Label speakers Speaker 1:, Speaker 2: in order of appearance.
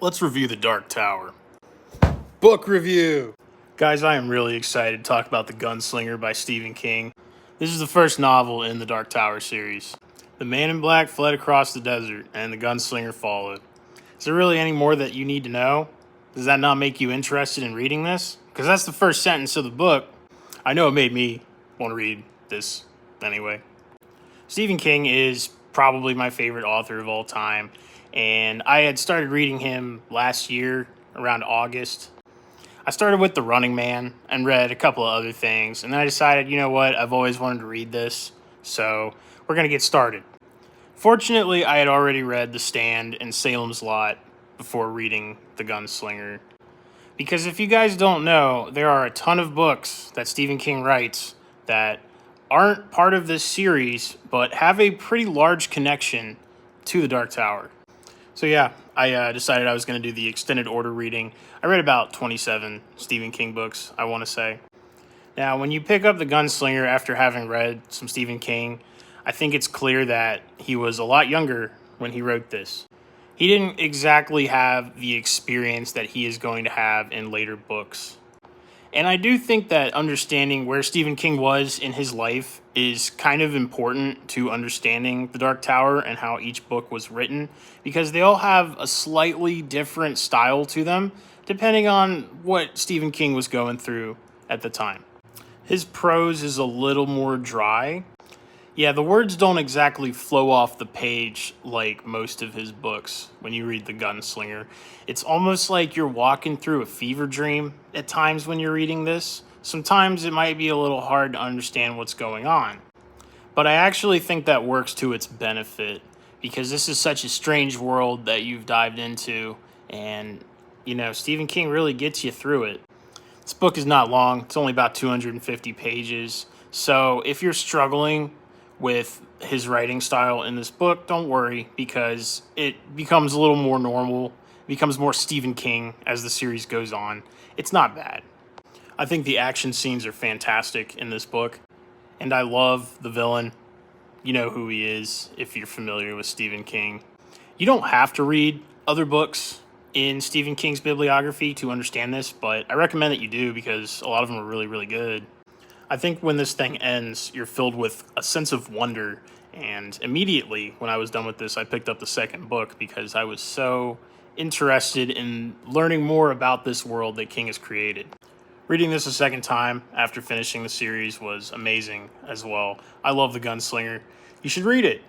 Speaker 1: Let's review The Dark Tower. Book review! Guys, I am really excited to talk about The Gunslinger by Stephen King. This is the first novel in the Dark Tower series. The man in black fled across the desert, and the gunslinger followed. Is there really any more that you need to know? Does that not make you interested in reading this? Because that's the first sentence of the book. I know it made me want to read this anyway. Stephen King is probably my favorite author of all time, and I had started reading him last year around August. I started with The Running Man and read a couple of other things, and then I decided, you know what, I've always wanted to read this, so we're going to get started. Fortunately, I had already read The Stand and Salem's Lot before reading The Gunslinger. Because if you guys don't know, there are a ton of books that Stephen King writes that aren't part of this series, but have a pretty large connection to The Dark Tower. So yeah, I decided I was going to do the extended order reading. I read about 27 Stephen King books, I want to say. Now, when you pick up The Gunslinger after having read some Stephen King, I think it's clear that he was a lot younger when he wrote this. He didn't exactly have the experience that he is going to have in later books. And I do think that understanding where Stephen King was in his life is kind of important to understanding The Dark Tower and how each book was written, because they all have a slightly different style to them, depending on what Stephen King was going through at the time. His prose is a little more dry. Yeah, the words don't exactly flow off the page like most of his books when you read The Gunslinger. It's almost like you're walking through a fever dream at times when you're reading this. Sometimes it might be a little hard to understand what's going on. But I actually think that works to its benefit, because this is such a strange world that you've dived into, and, Stephen King really gets you through it. This book is not long. It's only about 250 pages. So if you're struggling with his writing style in this book, don't worry, because it becomes a little more normal, it becomes more Stephen King as the series goes on. It's not bad. I think the action scenes are fantastic in this book, and I love the villain. You know who he is if you're familiar with Stephen King. You don't have to read other books in Stephen King's bibliography to understand this, but I recommend that you do, because a lot of them are really, really good. I think when this thing ends, you're filled with a sense of wonder, and immediately when I was done with this, I picked up the second book because I was so interested in learning more about this world that King has created. Reading this a second time after finishing the series was amazing as well. I love The Gunslinger. You should read it.